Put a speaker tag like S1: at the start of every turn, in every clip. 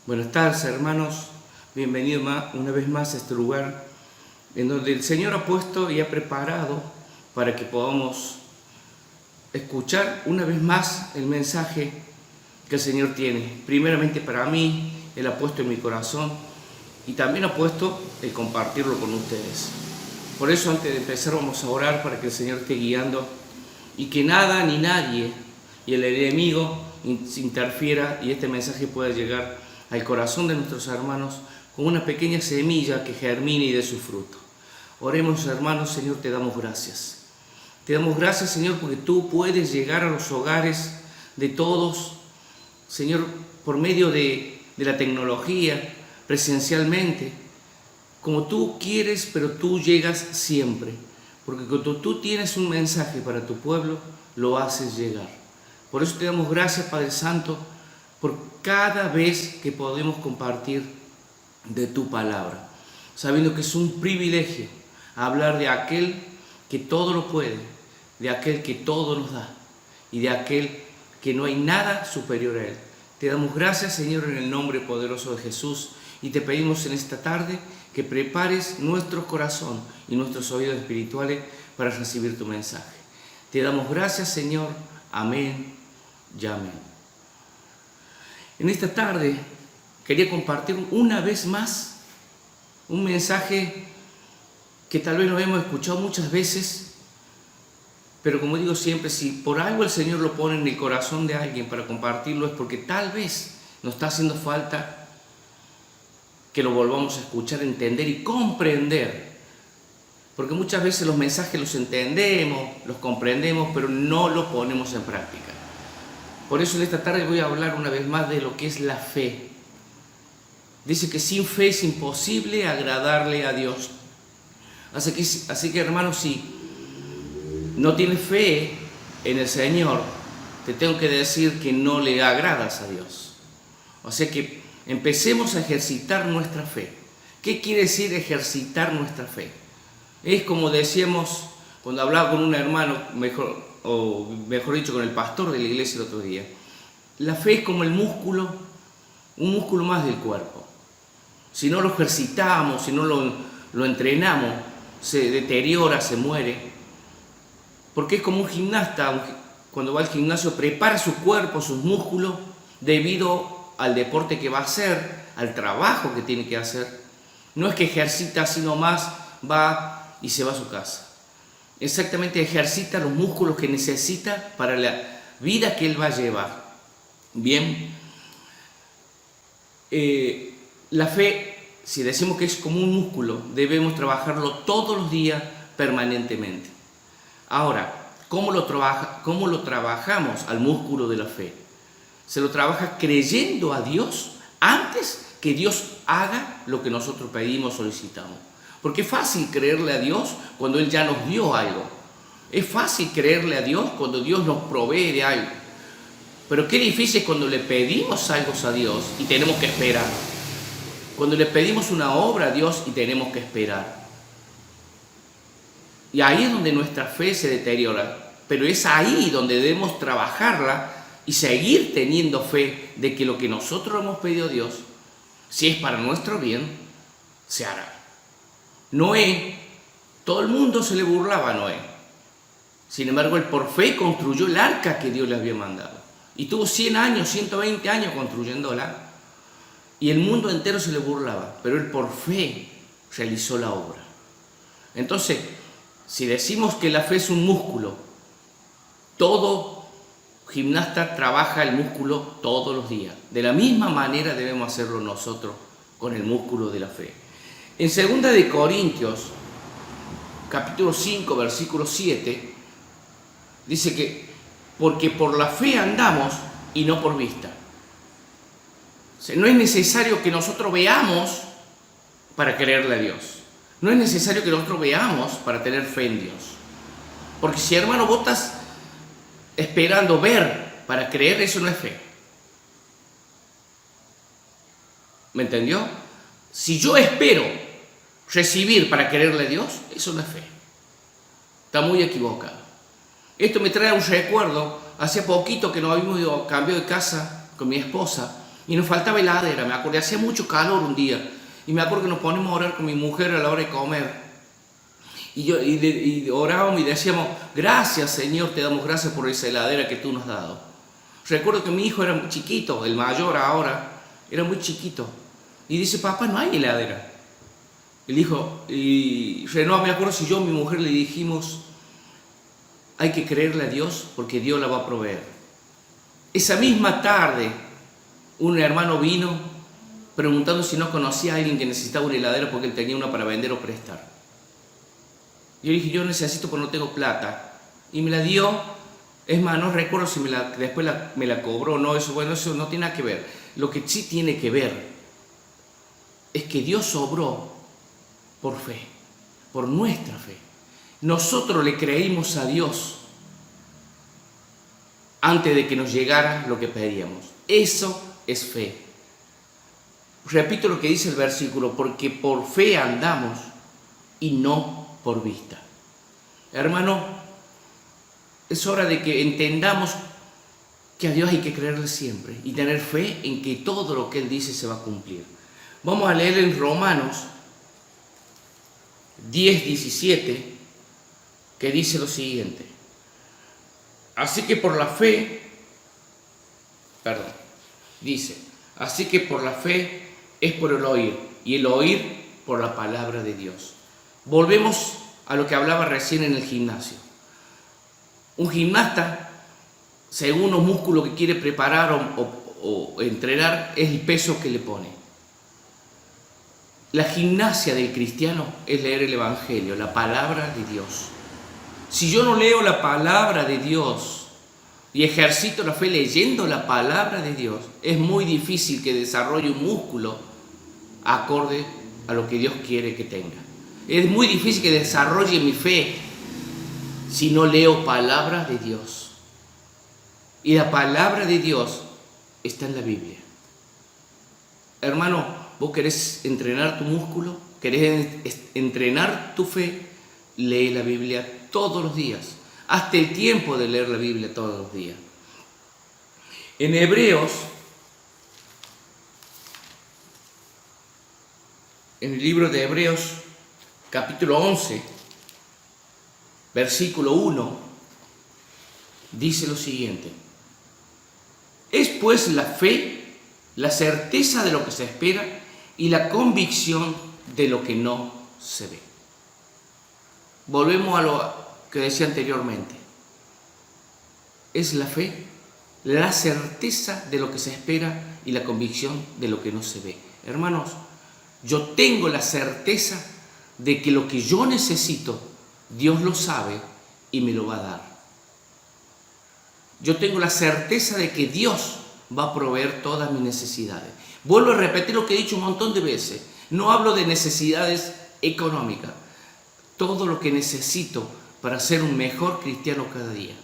S1: Buenas tardes, hermanos, bienvenidos una vez más a este lugar en donde el Señor ha puesto y ha preparado para que podamos escuchar una vez más el mensaje que el Señor tiene. Primeramente para mí, Él ha puesto en mi corazón y también ha puesto el compartirlo con ustedes. Por eso, antes de empezar, vamos a orar para que el Señor esté guiando y que nada ni nadie y el enemigo interfiera y este mensaje pueda llegar al corazón de nuestros hermanos como una pequeña semilla que germine y dé su fruto. Oremos, hermanos. Señor, te damos gracias. Te damos gracias, Señor, porque tú puedes llegar a los hogares de todos, Señor, por medio de la tecnología, presencialmente, como tú quieres, pero tú llegas siempre. Porque cuando tú tienes un mensaje para tu pueblo, lo haces llegar. Por eso te damos gracias, Padre Santo, por cada vez que podemos compartir de tu palabra, sabiendo que es un privilegio hablar de aquel que todo lo puede, de aquel que todo nos da y de aquel que no hay nada superior a él. Te damos gracias, Señor, en el nombre poderoso de Jesús, y te pedimos en esta tarde que prepares nuestro corazón y nuestros oídos espirituales para recibir tu mensaje. Te damos gracias, Señor. Amén y amén. En esta tarde quería compartir una vez más un mensaje que tal vez lo hemos escuchado muchas veces, pero como digo siempre, si por algo el Señor lo pone en el corazón de alguien para compartirlo, es porque tal vez nos está haciendo falta que lo volvamos a escuchar, entender y comprender. Porque muchas veces los mensajes los entendemos, los comprendemos, pero no los ponemos en práctica. Por eso en esta tarde voy a hablar una vez más de lo que es la fe. Dice que sin fe es imposible agradarle a Dios. Así que hermanos, si no tienes fe en el Señor, te tengo que decir que no le agradas a Dios. O sea que empecemos a ejercitar nuestra fe. ¿Qué quiere decir ejercitar nuestra fe? Es como decíamos cuando hablaba con un hermano, mejor dicho, con el pastor de la iglesia el otro día. La fe es como el músculo, un músculo más del cuerpo. Si no lo ejercitamos, si no lo entrenamos, se deteriora, se muere. Porque es como un gimnasta, cuando va al gimnasio, prepara su cuerpo, sus músculos, debido al deporte que va a hacer, al trabajo que tiene que hacer. No es que ejercita así nomás, va y se va a su casa. Exactamente, ejercita los músculos que necesita para la vida que él va a llevar. Bien, la fe, si decimos que es como un músculo, debemos trabajarlo todos los días permanentemente. Ahora, ¿cómo lo trabajamos al músculo de la fe? Se lo trabaja creyendo a Dios antes que Dios haga lo que nosotros pedimos, solicitamos. Porque es fácil creerle a Dios cuando Él ya nos dio algo. Es fácil creerle a Dios cuando Dios nos provee de algo. Pero qué difícil es cuando le pedimos algo a Dios y tenemos que esperar. Cuando le pedimos una obra a Dios y tenemos que esperar. Y ahí es donde nuestra fe se deteriora. Pero es ahí donde debemos trabajarla y seguir teniendo fe de que lo que nosotros hemos pedido a Dios, si es para nuestro bien, se hará. Noé, todo el mundo se le burlaba a Noé. Sin embargo, él por fe construyó el arca que Dios le había mandado. Y tuvo 100 años, 120 años construyéndola. Y el mundo entero se le burlaba. Pero él por fe realizó la obra. Entonces, si decimos que la fe es un músculo, todo gimnasta trabaja el músculo todos los días. De la misma manera debemos hacerlo nosotros con el músculo de la fe. En 2 de Corintios, capítulo 5, versículo 7, dice que porque por la fe andamos y no por vista. O sea, no es necesario que nosotros veamos para creerle a Dios. No es necesario que nosotros veamos para tener fe en Dios. Porque si, hermano, vos estás esperando ver para creer, eso no es fe. ¿Me entendió? Si yo espero recibir para creerle a Dios, eso no es fe. Está muy equivocado. Esto me trae un recuerdo. Hace poquito que nos habíamos ido a cambio de casa con mi esposa y nos faltaba heladera. Me acuerdo, hacía mucho calor un día y me acuerdo que nos ponemos a orar con mi mujer a la hora de comer. Y orábamos y decíamos: gracias, Señor, te damos gracias por esa heladera que tú nos has dado. Recuerdo que mi hijo era muy chiquito, el mayor ahora, era muy chiquito. Y dice: papá, no hay heladera. El hijo, y no me acuerdo si yo o mi mujer le dijimos: hay que creerle a Dios porque Dios la va a proveer. Esa misma tarde, un hermano vino preguntando si no conocía a alguien que necesitaba una heladera porque él tenía una para vender o prestar. Yo dije: yo necesito porque no tengo plata. Y me la dio. Es más, no recuerdo si después me la cobró o no. Eso no tiene nada que ver. Lo que sí tiene que ver es que Dios obró por fe, por nuestra fe. Nosotros le creímos a Dios antes de que nos llegara lo que pedíamos. Eso es fe. Repito lo que dice el versículo: porque por fe andamos y no por vista. Hermano, es hora de que entendamos que a Dios hay que creerle siempre y tener fe en que todo lo que Él dice se va a cumplir. Vamos a leer en Romanos 10:17, que dice lo siguiente: así que por la fe, así que por la fe es por el oír, y el oír por la palabra de Dios. Volvemos a lo que hablaba recién en el gimnasio. Un gimnasta, según los músculos que quiere preparar o entrenar, es el peso que le pone. La gimnasia del cristiano es leer el Evangelio, la palabra de Dios. Si yo no leo la palabra de Dios y ejercito la fe leyendo la palabra de Dios, es muy difícil que desarrolle un músculo acorde a lo que Dios quiere que tenga. Es muy difícil que desarrolle mi fe si no leo palabra de Dios. Y la palabra de Dios está en la Biblia. Hermano, ¿vos querés entrenar tu músculo? ¿Querés entrenar tu fe? Lee la Biblia todos los días. Hazte el tiempo de leer la Biblia todos los días. En Hebreos, en el libro de Hebreos, capítulo 11, versículo 1, dice lo siguiente: Es pues la fe, la certeza de lo que se espera y la convicción de lo que no se ve. Volvemos a lo que decía anteriormente. Es la fe, la certeza de lo que se espera y la convicción de lo que no se ve. Hermanos, yo tengo la certeza de que lo que yo necesito, Dios lo sabe y me lo va a dar. Yo tengo la certeza de que Dios va a proveer todas mis necesidades. Vuelvo a repetir lo que he dicho un montón de veces. No hablo de necesidades económicas. Todo lo que necesito para ser un mejor cristiano cada día.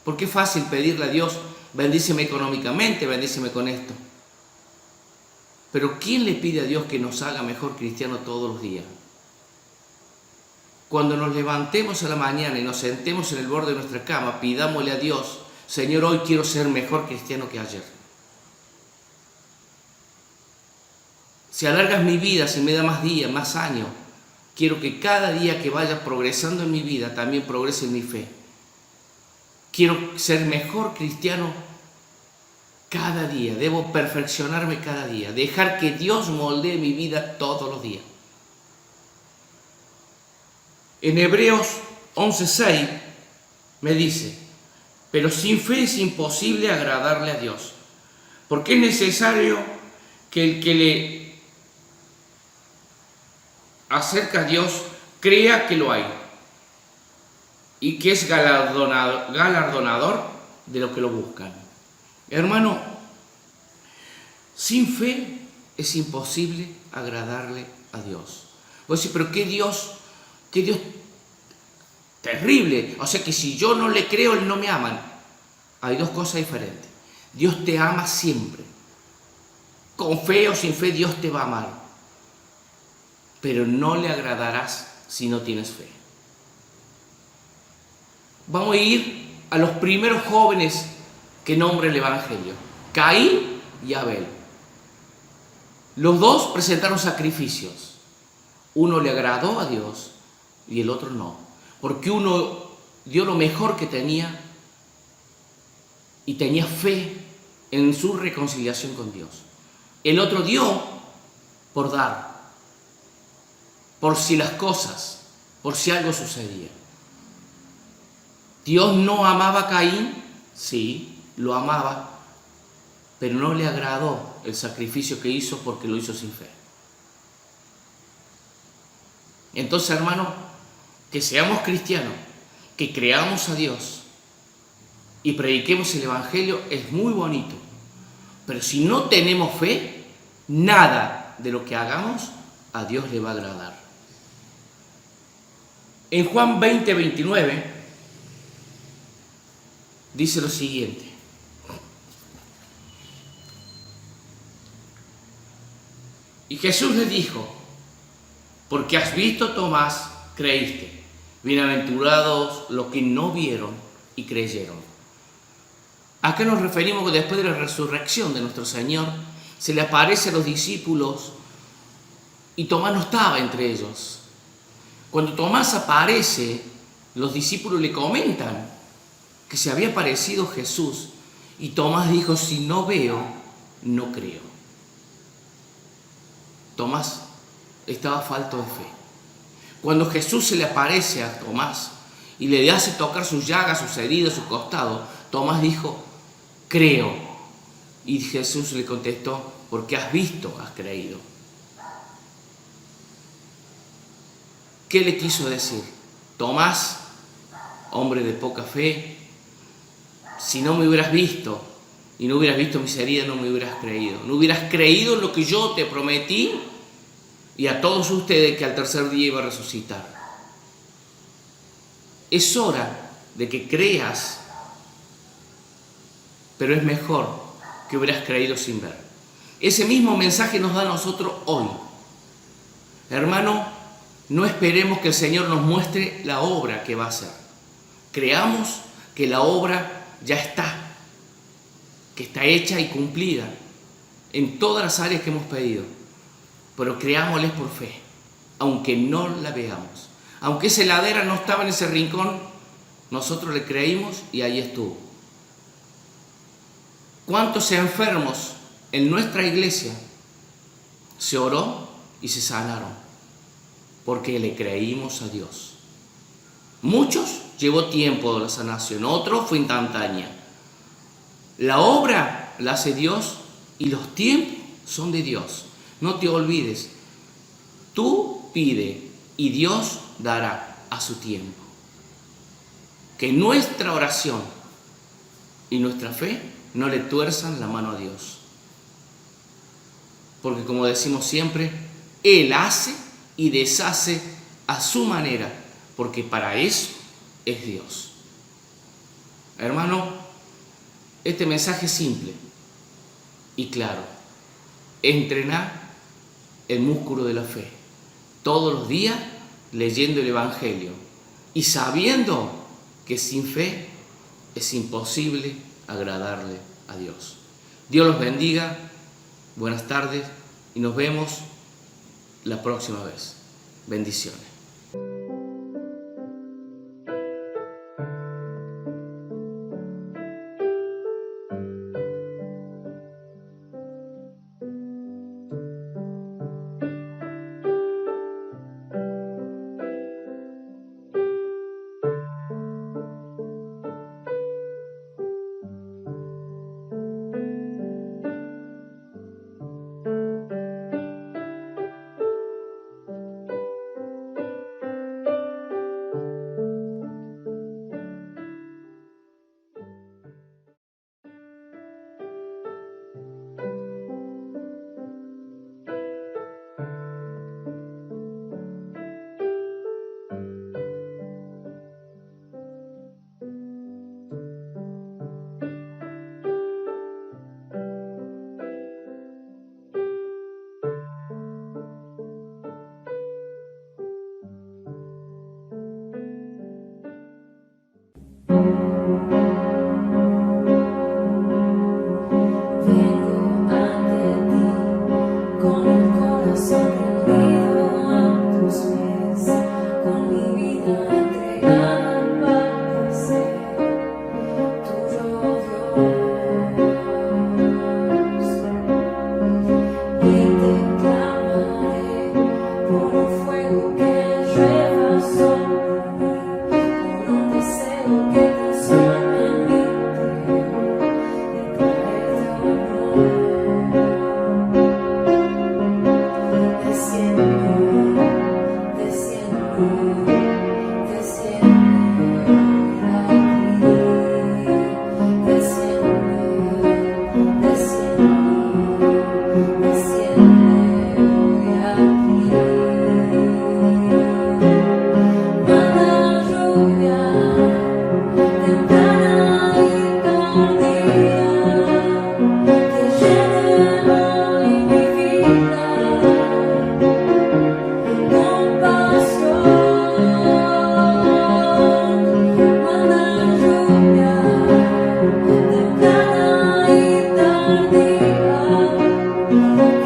S1: Porque es fácil pedirle a Dios, bendíceme económicamente, bendíceme con esto. Pero ¿quién le pide a Dios que nos haga mejor cristiano todos los días? Cuando nos levantemos a la mañana y nos sentemos en el borde de nuestra cama, pidámosle a Dios, Señor, hoy quiero ser mejor cristiano que ayer. Si alargas mi vida, si me da más días, más años, quiero que cada día que vaya progresando en mi vida también progrese en mi fe. Quiero ser mejor cristiano cada día. Debo perfeccionarme cada día. Dejar que Dios moldee mi vida todos los días. En Hebreos 11:6 me dice, pero sin fe es imposible agradarle a Dios, porque es necesario que el que le acerca a Dios crea que lo hay y que es galardonador de lo que lo buscan. Hermano, sin fe es imposible agradarle a Dios. Vos decís, pero qué Dios terrible. O sea que si yo no le creo, Él no me ama. Hay dos cosas diferentes. Dios te ama siempre. Con fe o sin fe, Dios te va a amar. Pero no le agradarás si no tienes fe. Vamos a ir a los primeros jóvenes que nombra el Evangelio. Caín y Abel. Los dos presentaron sacrificios. Uno le agradó a Dios y el otro no. Porque uno dio lo mejor que tenía y tenía fe en su reconciliación con Dios. El otro dio por dar, por si las cosas, por si algo sucedía. Dios no amaba a Caín, sí, lo amaba, pero no le agradó el sacrificio que hizo porque lo hizo sin fe. Entonces, hermano, que seamos cristianos, que creamos a Dios y prediquemos el Evangelio es muy bonito. Pero si no tenemos fe, nada de lo que hagamos a Dios le va a agradar. En Juan 20:29 dice lo siguiente. Y Jesús le dijo, porque has visto, Tomás, creíste. Bienaventurados los que no vieron y creyeron. ¿A qué nos referimos? Que después de la resurrección de nuestro Señor se le aparece a los discípulos y Tomás no estaba entre ellos. Cuando Tomás aparece, los discípulos le comentan que se había aparecido Jesús y Tomás dijo, si no veo, no creo. Tomás estaba falto de fe. Cuando Jesús se le aparece a Tomás y le hace tocar sus llagas, sus heridas, su costado, Tomás dijo, creo. Y Jesús le contestó, porque has visto, has creído. ¿Qué le quiso decir? Tomás, hombre de poca fe, si no me hubieras visto y no hubieras visto mis heridas, no me hubieras creído. No hubieras creído en lo que yo te prometí y a todos ustedes que al tercer día iba a resucitar. Es hora de que creas, pero es mejor que hubieras creído sin ver. Ese mismo mensaje nos da a nosotros hoy. Hermano, no esperemos que el Señor nos muestre la obra que va a hacer. Creamos que la obra ya está, que está hecha y cumplida en todas las áreas que hemos pedido. Pero creámosles por fe, aunque no la veamos. Aunque esa heladera no estaba en ese rincón, nosotros le creímos y ahí estuvo. ¿Cuántos enfermos en nuestra iglesia se oró y se sanaron? Porque le creímos a Dios. Muchos llevó tiempo la sanación, otros fue instantánea. La obra la hace Dios y los tiempos son de Dios. No te olvides, tú pide y Dios dará a su tiempo. Que nuestra oración y nuestra fe no le tuerzan la mano a Dios. Porque como decimos siempre, Él hace y deshace a su manera, porque para eso es Dios. Hermano, este mensaje es simple y claro. Entrenar el músculo de la fe todos los días leyendo el Evangelio y sabiendo que sin fe es imposible agradarle a Dios. Dios los bendiga, buenas tardes y nos vemos la próxima vez. Bendiciones.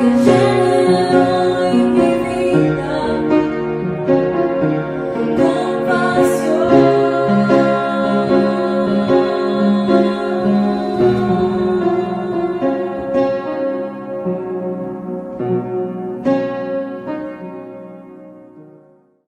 S2: Que llene